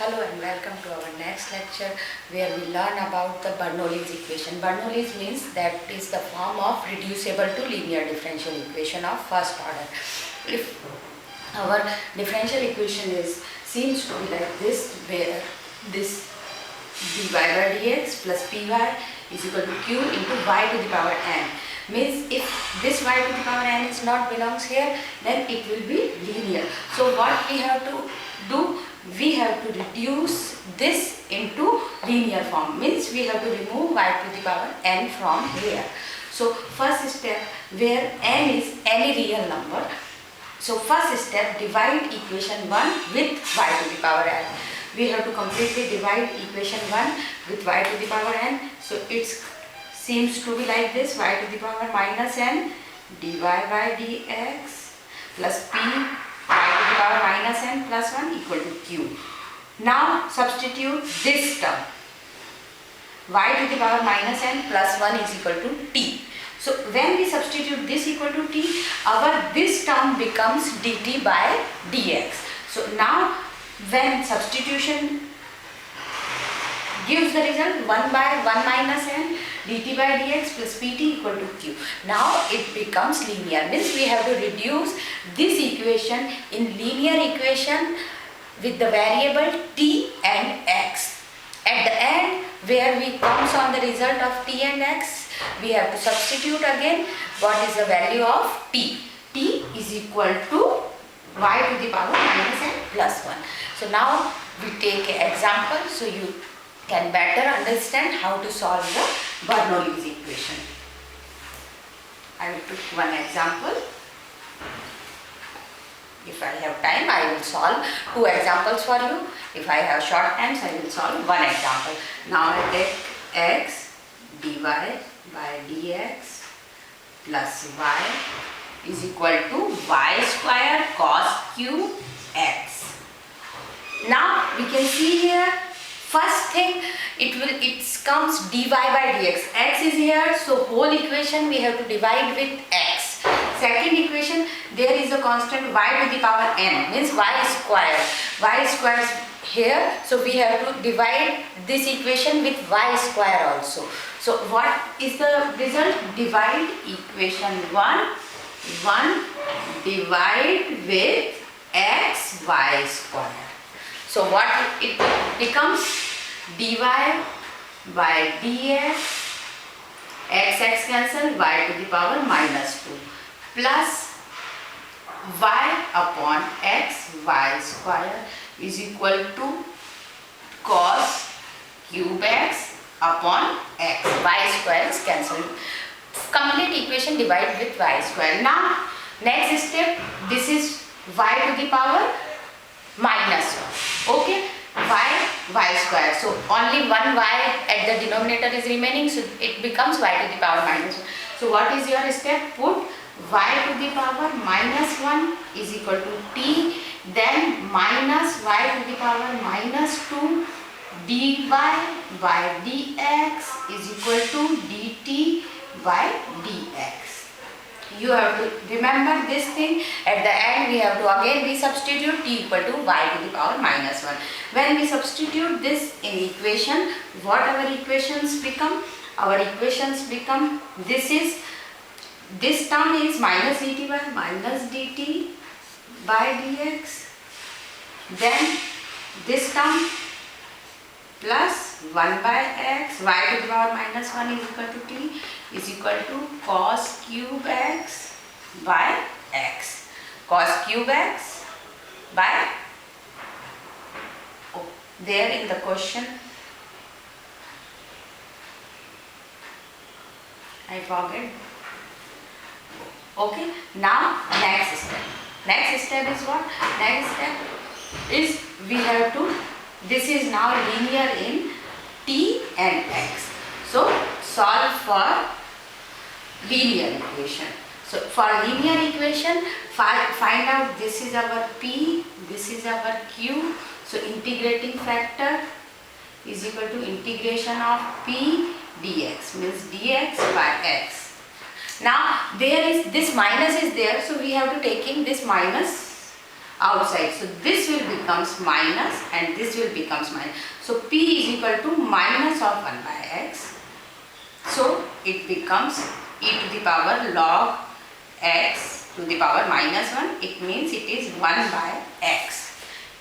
Hello and welcome to our next lecture where we learn about the Bernoulli's equation. Bernoulli's means that is the form of reducible to linear differential equation of first order. If our differential equation seems to be like this, where this dy by dx plus py is equal to q into y to the power n. Means if this y to the power n is not belongs here, then it will be linear. So what we have to do? We have to reduce this into linear form. Means we have to remove y to the power n from here. So first step, where n is any real number. So first step, divide equation 1 with y to the power n. We have to completely divide equation 1 with y to the power n. So it seems to be like this: y to the power minus n dy by dx plus p y to the power minus n plus 1 equal to q. Now substitute this term, y to the power minus n plus 1 is equal to t. So when we substitute this equal to t, this term becomes dt by dx. So now when substitution gives the result 1 by 1 minus n dt by dx plus pt equal to q. Now it becomes linear. Means we have to reduce this equation in linear equation with the variable t and x. At the end, where we comes on the result of t and x, we have to substitute again what is the value of t. T is equal to y to the power minus n plus 1. So now we take an example so you can better understand how to solve the Bernoulli's equation. I will take one example. If I have time, I will solve two examples for you. If I have short times, I will solve one example. Now I take x dy by dx plus y is equal to y square cos cube x. Now we can see here, first thing it comes dy by dx. X is here, so whole equation we have to divide with x. Second equation, there is a constant y to the power n, means y square. Y square is here, so we have to divide this equation with y square also. So what is the result? Divide equation 1 divide with x y square. So what it becomes? Dy by dx, x cancel, y to the power minus 2 plus y upon x y square is equal to cos cube x upon x. Y square is cancelled. Complete equation divide with y square. Now next step, this is y to the power minus 1. Okay, y square. So only one y at the denominator is remaining, so it becomes y to the power minus 1. So what is your step? Put y to the power minus 1 is equal to t, then minus y to the power minus 2 dy by dx is equal to dt by dx. You have to remember this thing. At the end we have to again resubstitute t equal to y to the power minus 1. When we substitute this in equation, what our equations become? Our equations become, this term is minus dt by minus dt by dx, then this term plus 1 by x, y to the power minus 1 is equal to t is equal to cos cube x by x. Cos cube x by, there in the question I forget. Okay, now next step. Next step is what? Next step is we have to, this is now linear in t and x. So solve for linear equation. So for linear equation, find out this is our p, this is our q. So integrating factor is equal to integration of p dx, means dx by x. Now there is this minus is there, so we have to take in this minus outside. So this will becomes minus and this will becomes minus. So P is equal to minus of 1 by x. So it becomes e to the power log x to the power minus 1. It means it is 1 by x.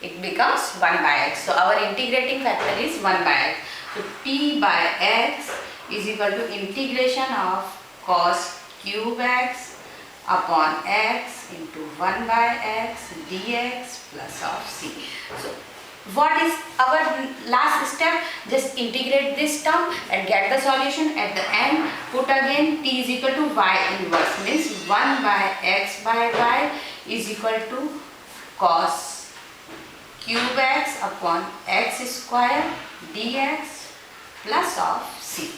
It becomes 1 by x. So our integrating factor is 1 by x. So P by x is equal to integration of cos cube x upon x into 1 by x dx plus of c. So what is our last step? Just integrate this term and get the solution. At the end, put again t is equal to y inverse, means 1 by x by y is equal to cos cube x upon x square dx plus of c.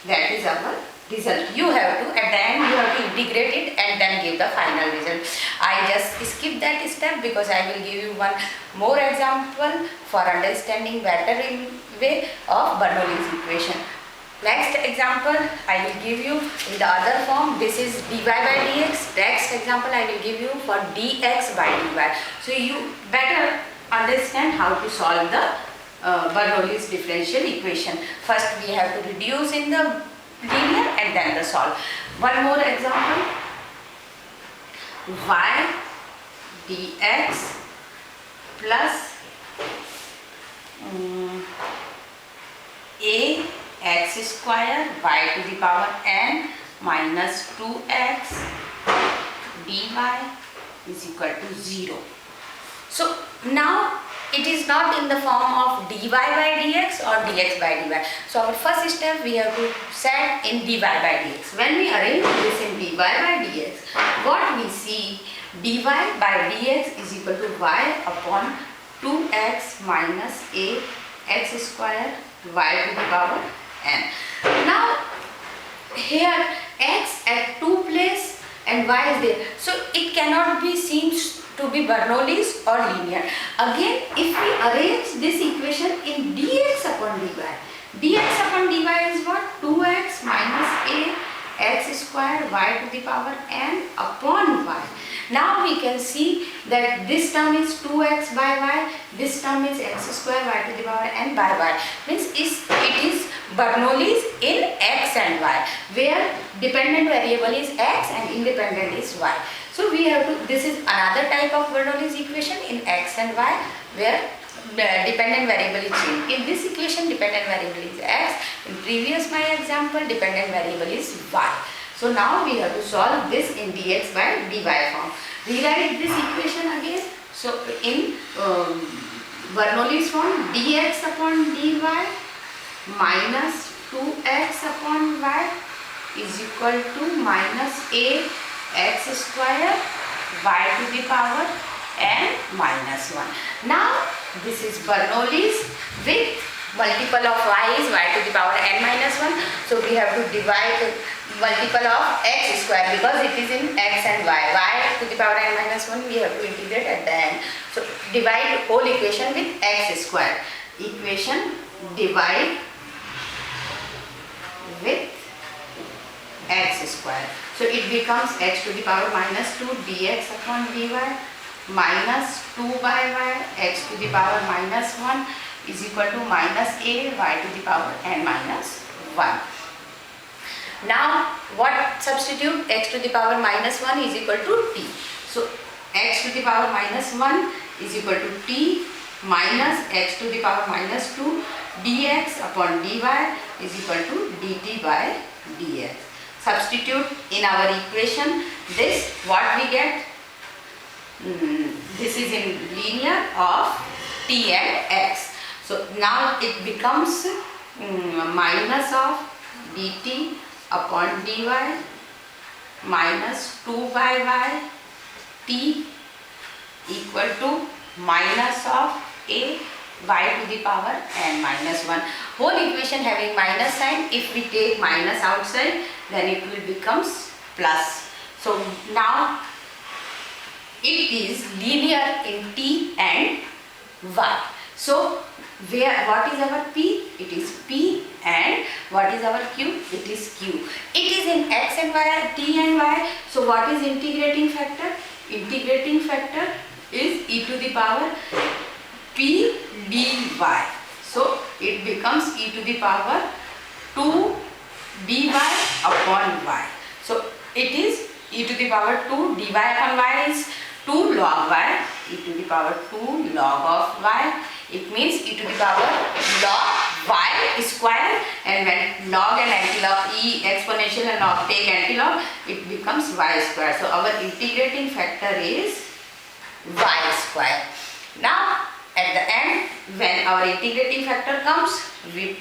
That is our result. You have to, at the end, you have to integrate it and then give the final result. I just skip that step because I will give you one more example for understanding better in way of Bernoulli's equation. Next example I will give you in the other form. This is dy by dx. Next example I will give you for dx by dy. So you better understand how to solve the Bernoulli's differential equation. First we have to reduce in the linear and then the solve. One more example. Y dx plus a x square y to the power n minus 2x dy is equal to 0. So now it is not in the form of dy by dx or dx by dy. So our first step we have to set in dy by dx. When we arrange this in dy by dx, what we see, dy by dx is equal to y upon 2x minus a x square y to the power n. Now here x at 2 place and y is there. So it cannot be seen to be Bernoulli's or linear. Again, if we arrange this equation in dx upon dy, dx upon dy is what? 2x minus a x square y to the power n upon y. Now we can see that this term is 2x by y, this term is x square y to the power n by y. Means it is Bernoulli's in x and y, where dependent variable is x and independent is y. So we have to, this is another type of Bernoulli's equation in x and y, where dependent variable is changed. In this equation dependent variable is x, in previous my example dependent variable is y. So now we have to solve this in dx by dy form. Rewrite this equation again. So in Bernoulli's form, dx upon dy minus 2x upon y is equal to minus a x square y to the power n minus 1. Now this is Bernoulli's with multiple of y is y to the power n minus 1. So we have to divide multiple of x square because it is in x and y to the power n minus 1 we have to integrate at the end. So divide whole equation with x square. Equation divide with x square. So it becomes x to the power minus 2 dx upon dy minus 2 by y x to the power minus 1 is equal to minus a y to the power n minus 1. Now what substitute? X to the power minus 1 is equal to t. So x to the power minus 1 is equal to t minus x to the power minus 2 dx upon dy is equal to dt by dx. Substitute in our equation this, what we get? This is in linear of t and x. So now it becomes minus of dt upon dy minus 2 by y t equal to minus of a y to the power n minus 1. Whole equation having minus sign, if we take minus outside then it will becomes plus. So now it is linear in t and y. So what is our p? It is p, and what is our q? It is q. It is in x and y, t and y. So what is integrating factor? integrating factor is e to the power p dy. So it becomes e to the power 2 dy upon y. So it is e to the power 2 dy upon y is 2 log y, e to the power 2 log of y. It means e to the power log y square, and when log and antilog, e exponential and log take antilog, it becomes y square. So our integrating factor is y square. Now at the end, when our integrating factor comes, we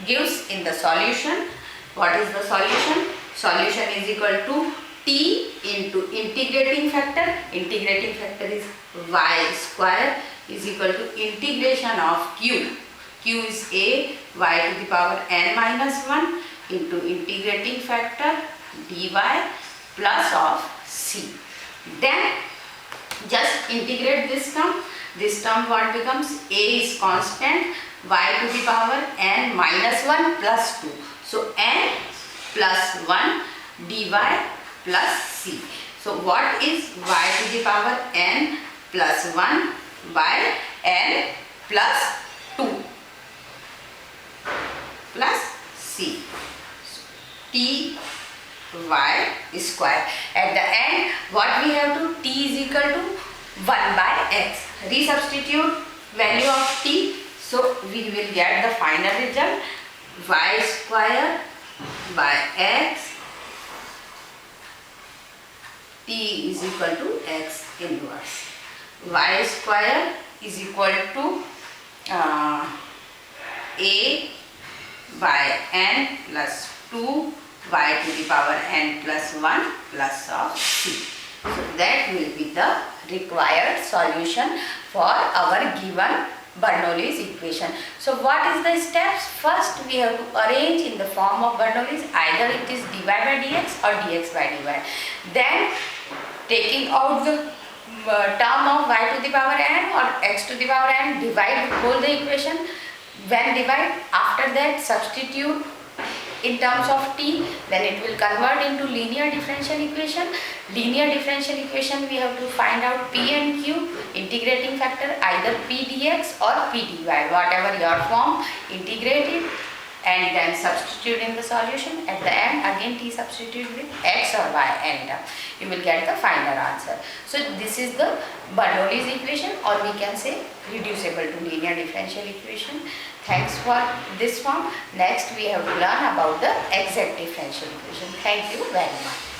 gives in the solution. What is the solution? Solution is equal to t into integrating factor. Integrating factor is y square is equal to integration of q. Q is a y to the power n minus 1 into integrating factor dy plus of c. Then just integrate this term. This term what becomes? A is constant, y to the power n minus 1 plus 2. So n plus 1 dy plus c. So what is y to the power n plus 1 by n plus 2 plus c. T y square. At the end, what we have to? T is equal to 1 by x. Resubstitute value of t. So we will get the final result y square by x. T is equal to x inverse. Y square is equal to a by n plus 2 y to the power n plus 1 plus of c. So that will be the required solution for our given Bernoulli's equation. So what is the steps? First we have to arrange in the form of Bernoulli's, either it is dy by dx or dx by dy. Then taking out the term of y to the power n or x to the power n, divide whole the equation. When divide, after that substitute in terms of t, then it will convert into linear differential equation. Linear differential equation we have to find out p and q, integrating factor either p dx or p dy, whatever your form, integrate it and then substitute in the solution. At the end again t substitute with x or y and you will get the final answer. So this is the Bernoulli's equation, or we can say reducible to linear differential equation. Thanks for this form. Next we have to learn about the exact differential equation. Thank you very much.